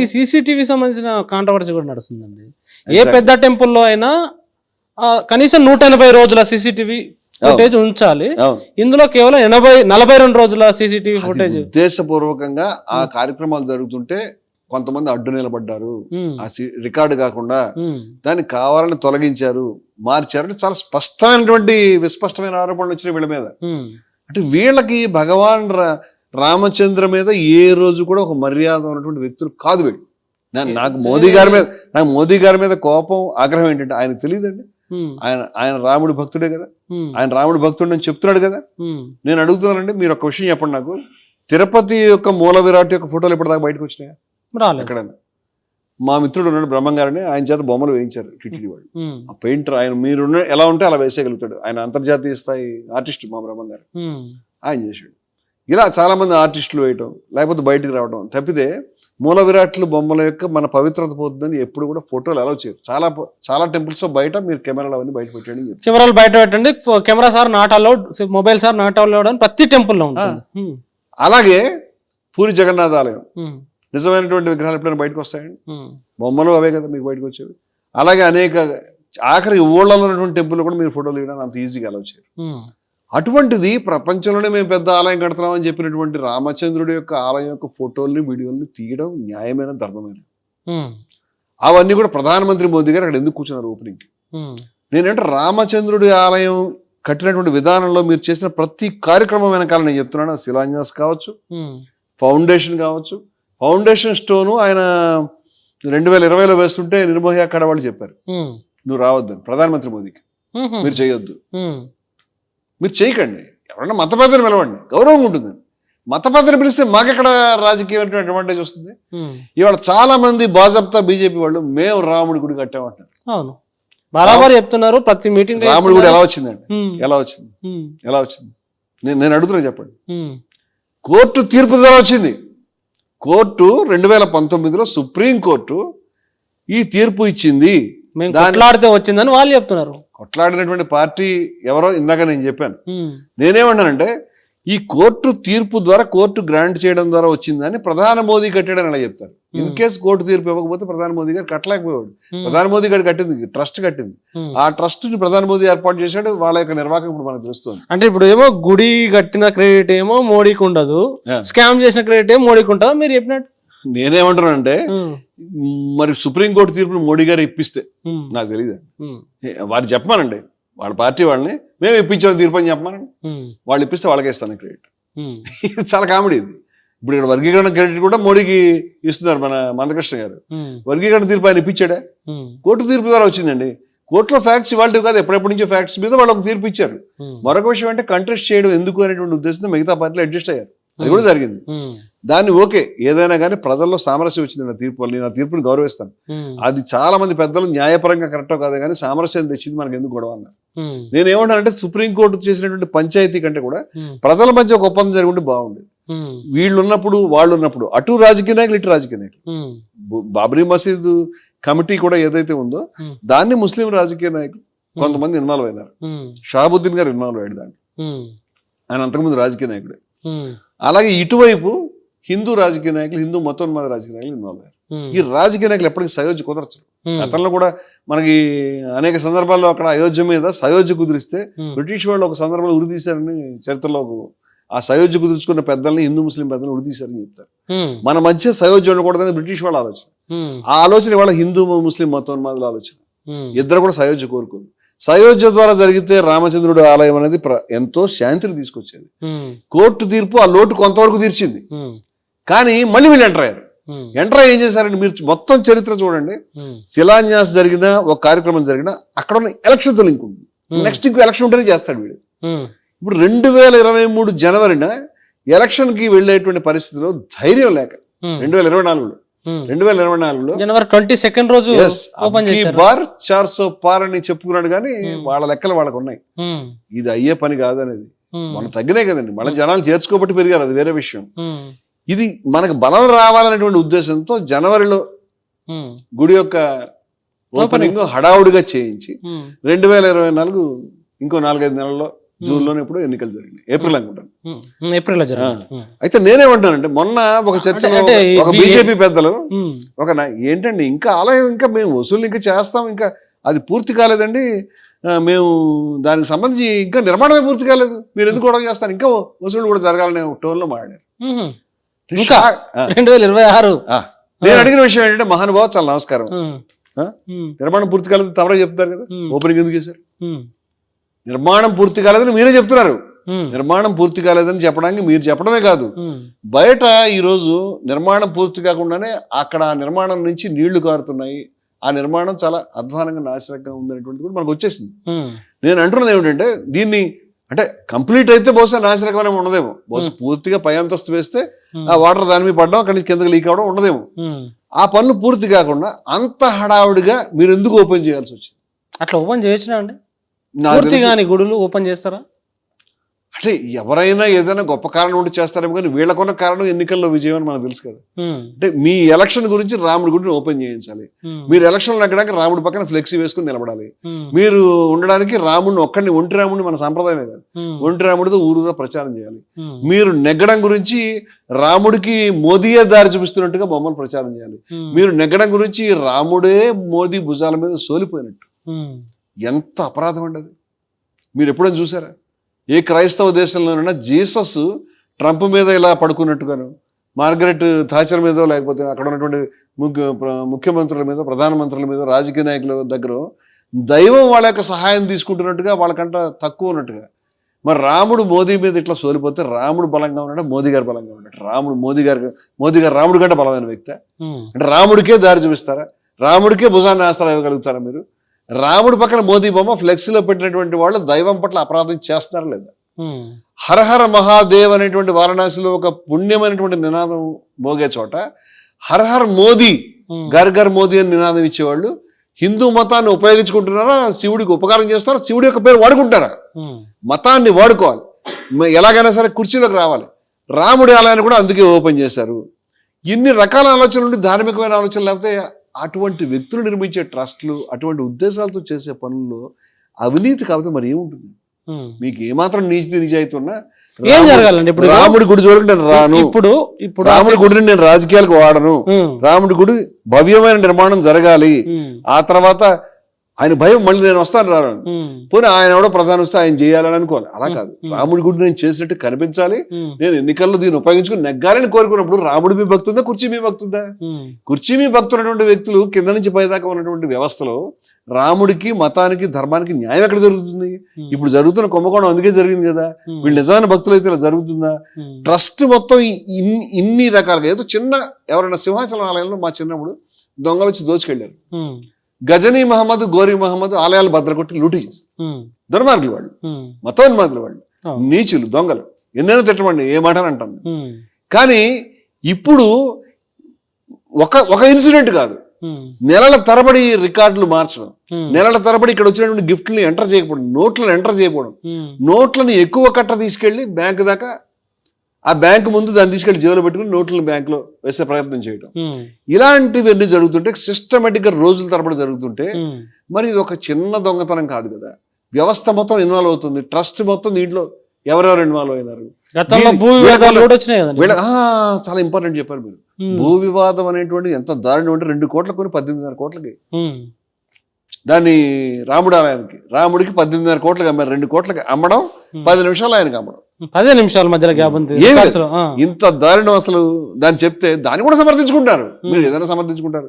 ఈ సీసీటీవీ సంబంధించిన కాంట్రవర్సీ కూడా నడుస్తుందండి. ఏ పెద్ద టెంపుల్లో అయినా కనీసం 180 రోజుల సీసీటీవీ ఫుటేజ్ ఉంచాలి. ఇందులో కేవలం 42 రోజుల సీసీటీవీ ఫుటేజ్. ఉద్దేశపూర్వకంగా ఆ కార్యక్రమాలు జరుగుతుంటే కొంతమంది అడ్డు నిలబడ్డారు, ఆ రికార్డు కాకుండా దాన్ని కావాలని తొలగించారు, మార్చారు. చాలా స్పష్టమైనటువంటి విస్పష్టమైన ఆరోపణలు వచ్చినాయి వీళ్ళ మీద. అంటే వీళ్ళకి భగవాన్ రామచంద్ర మీద ఏ రోజు కూడా ఒక మర్యాద ఉన్నటువంటి వ్యక్తులు కాదు వీళ్ళు. నాకు మోదీ గారి మీద కోపం, ఆగ్రహం ఏంటంటే ఆయనకు తెలియదండి. ఆయన రాముడి భక్తుడే కదా, ఆయన రాముడి భక్తుడు అని చెప్తున్నాడు కదా. నేను అడుగుతున్నానండి, మీరు ఒక విషయం చెప్పండి నాకు. తిరుపతి యొక్క మూల విరాట్ యొక్క ఫోటోలు ఎప్పటిదాకా బయటకు వచ్చినాయా? ఎక్కడైనా? మా మిత్రుడు ఉన్నాడు బ్రహ్మం గారని, ఆయన చేత బొమ్మలు వేయించారు టీటీడీ వాళ్ళు. ఆ పెయింటర్ ఆయన మీరు ఎలా ఉంటే అలా వేసేయగలుగుతాడు. ఆయన అంతర్జాతీయ స్థాయి ఆర్టిస్ట్ మా బ్రహ్మం గారు, ఆయన చేశాడు. ఇలా చాలా మంది ఆర్టిస్టులు వేయటం, లేకపోతే బయటికి రావడం తప్పితే మూల విరాట్లు బొమ్మల యొక్క మన పవిత్రత పోతుందని ఎప్పుడు కూడా ఫోటోలు అలౌ చేయరు. చాలా టెంపుల్స్ బయట మీరు కెమెరాలు అవన్నీ బయట పెట్టండి, కెమెరాలు బయట పెట్టండి, camera sir not allowed, mobile sir not allowed అని ప్రతి టెంపుల్లో ఉంటుంది. అలాగే పూరి జగన్నాథ ఆలయం నిజమైనటువంటి విగ్రహాలు ఎప్పుడైనా బయటకు వస్తాయండి? బొమ్మలు అవే కదా మీకు బయటకు వచ్చేవి. అలాగే అనేక ఆఖరి ఊళ్ళలో ఉన్నటువంటి టెంపుల్ కూడా మీరు ఫోటోలు తీయడానికి అంత ఈజీగా అలౌ చేయరు. అటువంటిది ప్రపంచంలోనే మేము పెద్ద ఆలయం కడతామని చెప్పినటువంటి రామచంద్రుడి యొక్క ఆలయం యొక్క ఫోటోల్ని వీడియోల్ని తీయడం న్యాయమైన, ధర్మమైన. అవన్నీ కూడా ప్రధానమంత్రి మోదీ గారు అక్కడ ఎందుకు కూర్చున్నారు ఓపెనింగ్కి? నేనంటే రామచంద్రుడి ఆలయం కట్టినటువంటి విధానంలో మీరు చేసిన ప్రతి కార్యక్రమం వెనకాల నేను చెప్తున్నాను, శిలాన్యాస్ కావచ్చు, ఫౌండేషన్ కావచ్చు. ఫౌండేషన్ స్టోను ఆయన 2020లో వేస్తుంటే నిర్మోహి అక్కడ వాళ్ళు చెప్పారు నువ్వు రావద్దని ప్రధానమంత్రి మోదీకి, మీరు చేయొద్దు, మీరు చేయకండి. ఎవరన్నా మత పెద్దలు పిలవండి, గౌరవం ఉంటుంది. మత పెద్దలు పిలిస్తే మాకెక్కడ రాజకీయ అడ్వాంటేజ్ వస్తుంది? ఇవాళ చాలా మంది భాజపా బీజేపీ వాళ్ళు మేము రాముడి గుడి కట్టామంటారు. అవును, బరాబర్ చెప్తున్నారు ప్రతి మీటింగ్. రాముడి గుడి ఎలా వచ్చిందండి? ఎలా వచ్చింది? నేను అడుగుతున్నా చెప్పండి. కోర్టు తీర్పు ద్వారా వచ్చింది. కోర్టు 2019లో సుప్రీంకోర్టు ఈ తీర్పు ఇచ్చింది. కొట్లాడితే వచ్చిందని వాళ్ళు చెప్తున్నారు. కొట్లాడినటువంటి పార్టీ ఎవరో ఇందాక నేను చెప్పాను. నేనేమన్నానంటే ఈ కోర్టు తీర్పు ద్వారా, కోర్టు గ్రాంట్ చేయడం ద్వారా వచ్చిందని ప్రధాని మోదీ కట్టాడని అలా చెప్తారు. ఇన్ కేసు కోర్టు తీర్పు ఇవ్వకపోతే ప్రధాని మోదీ గారు కట్టలేకపోయాడు. ప్రధాని మోదీ గారు కట్టింది, ట్రస్ట్ కట్టింది. ఆ ట్రస్ట్ ని ప్రధాని మోదీ ఏర్పాటు చేశాడు. వాళ్ళ యొక్క నిర్వాహకం ఇప్పుడు మనకు తెలుస్తుంది. అంటే ఇప్పుడు ఏమో గుడి కట్టిన క్రెడిట్ ఏమో మోడీకి ఉండదు, స్కామ్ చేసిన క్రెడిట్ ఏమో మోడీకి ఉంటుందా మీరు చెప్పినట్టు? నేనేమంటానంటే మరి సుప్రీంకోర్టు తీర్పును మోడీ గారు ఇప్పిస్తే నాకు తెలియదు, వారు చెప్పమానండి, వాళ్ళ పార్టీ వాళ్ళని మేము ఇప్పించాం తీర్పు అని చెప్పమానండి. వాళ్ళు ఇప్పిస్తే వాళ్ళకే ఇస్తాను క్రెడిట్. ఇది చాలా కామెడీ. ఇది ఇప్పుడు ఇక్కడ వర్గీకరణ క్రెడిట్ కూడా మోడీకి ఇస్తున్నారు మన మందకృష్ణ గారు. వర్గీకరణ తీర్పు ఆయన ఇప్పించాడా? కోర్టు తీర్పు ద్వారా వచ్చిందండి. కోర్టులో ఫ్యాక్ట్స్ ఇవాళ కాదు, ఎప్పుడెప్పటి నుంచో ఫ్యాక్ట్స్ మీద వాళ్ళకు తీర్పు ఇచ్చారు. మరొక విషయం అంటే కంటెస్ట్ చేయడం ఎందుకు అనేటువంటి ఉద్దేశంతో మిగతా పార్టీలు అడ్జస్ట్ అయ్యారు. అది కూడా జరిగింది. దాన్ని ఓకే, ఏదైనా కానీ ప్రజల్లో సామరస్యం వచ్చింది నా తీర్పు వల్ల, నేను ఆ తీర్పుని గౌరవిస్తాను. అది చాలా మంది పెద్దలు న్యాయపరంగా కరెక్టో కాదు కానీ సామరస్యం తెచ్చింది, మనకు ఎందుకు గొడవ అన్నారు. నేనేమంటానంటే సుప్రీంకోర్టు చేసినటువంటి పంచాయతీ కంటే కూడా ప్రజల మధ్య ఒక ఒప్పందం జరుగుంటే బాగుండేది. వీళ్ళు ఉన్నప్పుడు వాళ్ళు ఉన్నప్పుడు అటు రాజకీయ నాయకులు ఇటు రాజకీయ నాయకులు. బాబ్రీ మసీదు కమిటీ కూడా ఏదైతే ఉందో దాన్ని ముస్లిం రాజకీయ నాయకులు కొంతమంది ఇన్వాల్వ్ అయినారు. షాబుద్దీన్ గారు ఇన్వాల్వ్ అయ్యాడు దాంట్లో, ఆయన అంతకుముందు రాజకీయ నాయకుడే. అలాగే ఇటువైపు హిందూ రాజకీయ నాయకులు, హిందూ మతోన్మాద రాజకీయ నాయకులు ఇన్వాల్వ్ అయ్యారు. ఈ రాజకీయ నాయకులు ఎప్పటికీ సయోధ్య కుదరచ్చు. గతంలో కూడా మనకి అనేక సందర్భాల్లో అక్కడ అయోధ్య మీద సయోధ్య కుదిరిస్తే బ్రిటిష్ వాళ్ళు ఒక సందర్భంలో ఉరితీశారని చరిత్రలో, ఆ సయోధ్య కుదుర్చుకున్న పెద్దల్ని హిందూ ముస్లిం పెద్దలను ఉరితీశారని చెప్తారు. మన మధ్య సయోధ్య ఉండకూడదని బ్రిటిష్ వాళ్ళ ఆలోచన. ఆ ఆలోచన ఇవాళ హిందూ ముస్లిం మతోన్మాదుల ఆలోచన. ఇద్దరు కూడా సయోధ్య కోరుకోరు. సయోధ్య ద్వారా జరిగితే రామచంద్రుడి ఆలయం అనేది ఎంతో శాంతిని తీసుకొచ్చేది. కోర్టు తీర్పు ఆ లోటు కొంతవరకు తీర్చింది. కానీ మళ్ళీ వీళ్ళు ఎంటర్ అయ్యారు. ఎంటర్ ఏం చేశారంటే మీరు మొత్తం చరిత్ర చూడండి. శిలాన్యాస్ జరిగిన ఒక కార్యక్రమం జరిగిన అక్కడ ఉన్న ఎలక్షన్తో లింక్ ఉంది. నెక్స్ట్ ఇంకో ఎలక్షన్ ఉంటేనే చేస్తాడు వీడు. ఇప్పుడు 2023 జనవరిన ఎలక్షన్ కి వెళ్లేటువంటి పరిస్థితిలో ధైర్యం లేక 2024లో జనవరి 22 రోజు బార్ 400 పార్ అని చెప్పుకున్నాడు. కానీ వాళ్ళ లెక్కలు వాళ్ళకు ఉన్నాయి. ఇది అయ్యే పని కాదు అనేది. మనం తగ్గినాయి కదండి, మళ్ళీ జనాలు చేర్చుకోబట్టి పెరిగారు, అది వేరే విషయం. ఇది మనకు బలం రావాలనేటువంటి ఉద్దేశంతో జనవరిలో గుడి యొక్క ఓపెనింగ్ హడావుడిగా చేయించి 2024 ఇంకో 4-5 నెలల్లో జూన్లోనే ఎప్పుడు ఎన్నికలు జరిగినాయి, ఏప్రిల్ అనుకుంటాను. ఏప్రిల్ జరిగింది. అయితే నేనేమంటానంటే మొన్న ఒక చర్చలో అంటే ఒక బీజేపీ పెద్దలు ఏంటండి ఇంకా ఆలయం ఇంకా మేము వసూలు ఇంకా చేస్తాం, ఇంకా అది పూర్తి కాలేదండి, మేము దానికి సంబంధించి ఇంకా నిర్మాణమే పూర్తి కాలేదు, మీరు ఎందుకు గొడవ చేస్తారు, ఇంకా వసూలు కూడా జరగాలనే టోన్లో మాట్లాడారు. ఇంకా 2026 నేను అడిగిన విషయం ఏంటంటే, మహానుభావ చాలా నమస్కారం, నిర్మాణం పూర్తి కాలేదు తమరే చెప్తారు కదా, ఓపెనింగ్ ఎందుకు చేశారు? నిర్మాణం పూర్తి కాలేదని మీరే చెప్తున్నారు. నిర్మాణం పూర్తి కాలేదని చెప్పడానికి మీరు చెప్పడమే కాదు, బయట ఈరోజు నిర్మాణం పూర్తి కాకుండానే అక్కడ ఆ నిర్మాణం నుంచి నీళ్లు కారుతున్నాయి, ఆ నిర్మాణం చాలా అధ్వానంగా నాశనంగా ఉందనేటువంటి కూడా మనకు వచ్చేసింది. నేను అంటున్నది ఏమిటంటే, దీన్ని అంటే కంప్లీట్ అయితే బహుశా నాశనకమైన ఉండదేమో, బహుశా పూర్తిగా పై అంతస్తు వేస్తే ఆ వాటర్ దాని మీద పడడం, అక్కడి నుంచి కిందకి లీక్ అవడం ఉండదేమో. ఆ పనులు పూర్తి కాకుండా అంత హడావుడిగా మీరు ఎందుకు ఓపెన్ చేయాల్సి వచ్చింది? అట్లా ఓపెన్ చేయొచ్చునా అండి? పూర్తిగాని గుడులు ఓపెన్ చేస్తారా? అంటే ఎవరైనా ఏదైనా గొప్ప కారణం ఉండి చేస్తారేమో, కానీ వీళ్ళకున్న కారణం ఎన్నికల్లో విజయం అని మనకు తెలుసు కదా. అంటే మీ ఎలక్షన్ గురించి రాముడి గుడిని ఓపెన్ చేయించాలి, మీరు ఎలక్షన్లు నగ్గడానికి రాముడి పక్కన ఫ్లెక్సీ వేసుకుని నిలబడాలి, మీరు ఉండడానికి రాముడిని ఒక్కడిని ఒంటి రాముడిని మన సంప్రదాయమే కాదు, ఒంటి రాముడితో ఊరుగా ప్రచారం చేయాలి. మీరు నెగ్గడం గురించి రాముడికి మోదీయే దారి చూపిస్తున్నట్టుగా బొమ్మలు ప్రచారం చేయాలి. మీరు నెగ్గడం గురించి రాముడే మోదీ భుజాల మీద సోలిపోయినట్టు. ఎంత అపరాధం అండి అది! మీరు ఎప్పుడైనా చూసారా? ఏ క్రైస్తవ దేశంలోనైనా జీసస్ ట్రంప్ మీద ఇలా పడుకున్నట్టుగాను, మార్గరెట్ థాచర్ మీద, లేకపోతే అక్కడ ఉన్నటువంటి ముఖ్యమంత్రుల మీద, ప్రధానమంత్రుల మీద, రాజకీయ నాయకుల దగ్గర దైవం వాళ్ళ యొక్క సహాయం తీసుకుంటున్నట్టుగా, వాళ్ళకంట తక్కువ ఉన్నట్టుగా. మరి రాముడు మోదీ మీద ఇట్లా సోలిపోతే రాముడు బలంగా ఉన్నాడు, మోదీ గారు బలంగా ఉన్నాడు? మోదీ గారు రాముడి కంటే బలమైన వ్యక్తి అంటే రాముడికే దారి చూపిస్తారా? రాముడికే భుజాన్ని ఆసరా ఇవ్వగలుగుతారా మీరు? రాముడి పక్కన మోదీ బొమ్మ ఫ్లెక్సీలో పెట్టినటువంటి వాళ్ళు దైవం పట్ల అపరాధం చేస్తున్నారా లేదా? హరహర మహాదేవ్ అనేటువంటి వారణాసిలో ఒక పుణ్యమైనటువంటి నినాదం మోగే చోట హరహర్ మోదీ, గర్ గర్ మోదీ అని నినాదం ఇచ్చేవాళ్ళు హిందూ మతాన్ని ఉపయోగించుకుంటున్నారా? శివుడికి ఉపకారం చేస్తారా? శివుడి యొక్క పేరు వాడుకుంటారా? మతాన్ని వాడుకోవాలి, ఎలాగైనా సరే కుర్చీలోకి రావాలి. రాముడి ఆలయాన్ని కూడా అందుకే ఓపెన్ చేశారు. ఇన్ని రకాల ఆలోచనలు ఉండి ధార్మికమైన ఆలోచనలు లేకపోతే అటువంటి వ్యక్తులు నిర్మించే ట్రస్టులు, అటువంటి ఉద్దేశాలతో చేసే పనుల్లో అవినీతి కాబట్టి మరి ఏముంటుంది? మీకు ఏమాత్రం నీతి నిజాయితీ ఉన్నా ఏం జరగాలండి? ఇప్పుడు రాముడి గుడి చూడండి, నేను రాను. ఇప్పుడు రాముడి గుడిని నేను రాజకీయాలకు వాడను. రాముడి గుడి భవ్యమైన నిర్మాణం జరగాలి. ఆ తర్వాత ఆయన భయం, మళ్ళీ నేను వస్తాను రాను, పోనీ ఆయన ఎవడో ప్రధాని వస్తే ఆయన చేయాలని అనుకోవాలి. అలా కాదు, రాముడి గుడి నేను చేసినట్టు కనిపించాలి, నేను ఎన్నికల్లో దీన్ని ఉపయోగించుకుని నెగ్గాలని కోరుకున్నప్పుడు రాముడి మీ భక్తుందా, కుర్చీ మీ భక్తుందా? కుర్చీ మీ భక్తున్నటువంటి వ్యక్తులు కింద నుంచి పైదాకా ఉన్నటువంటి వ్యవస్థలో రాముడికి, మతానికి, ధర్మానికి న్యాయం ఎక్కడ జరుగుతుంది? ఇప్పుడు జరుగుతున్న కుంభకోణం అందుకే జరిగింది కదా. వీళ్ళు నిజమైన భక్తులు అయితే ఇలా జరుగుతుందా? ట్రస్ట్ మొత్తం ఇన్ని రకాలుగా, ఏదో చిన్న ఎవరైనా సింహాచలం ఆలయంలో మా చిన్నప్పుడు దొంగలు వచ్చి దోచుకెళ్ళారు. గజనీ మహమ్మద్, గోరీ మహమ్మద్ ఆలయాలు భద్రకొట్టి లూటీ చేస్తారు. దుర్మార్గులు వాళ్ళు, మతోన్మాదులు వాళ్ళు, నీచులు, దొంగలు. ఎన్నైనా తిట్టమండి, ఏ మాట అంటాను. కానీ ఇప్పుడు ఒక ఇన్సిడెంట్ కాదు, నెలల తరబడి రికార్డులు మార్చడం, నెలల తరబడి ఇక్కడ వచ్చినటువంటి గిఫ్ట్లని ఎంటర్ చేయకపోవడం, నోట్లను ఎంటర్ చేయకపోవడం, నోట్లను ఎక్కువ కట్ట తీసుకెళ్లి బ్యాంకు దాకా, ఆ బ్యాంకు ముందు దాన్ని తీసుకెళ్లి జేబులో పెట్టుకుని నోట్లను బ్యాంకులో వేసే ప్రయత్నం చేయడం, ఇలాంటివన్నీ జరుగుతుంటే, సిస్టమేటిక్ గా రోజుల తరబడి జరుగుతుంటే, మరి ఇది ఒక చిన్న దొంగతనం కాదు కదా. వ్యవస్థ మొత్తం ఇన్వాల్వ్ అవుతుంది, ట్రస్ట్ మొత్తం దీంట్లో ఎవరెవరు ఇన్వాల్వ్ అయినారు. చాలా ఇంపార్టెంట్ చెప్పారు మీరు. భూ వివాదం అనేటువంటి ఎంత దారుణం అంటే 2 కోట్ల కొని 18.5 కోట్లకి దాన్ని రాముడి ఆలయానికి, రాముడికి 18.5 కోట్లకి అమ్మారు. 2 కోట్లకి అమ్మడం, 10 నిమిషాలు ఆయనకి అమ్మడం, 10 నిమిషాల మధ్యలో గ్యాప్ ఉంది. ఇంత దారుణం అసలు. దాన్ని చెప్తే దాన్ని కూడా సమర్థించుకుంటారు. మీరు ఏదైనా సమర్థించుకుంటారు.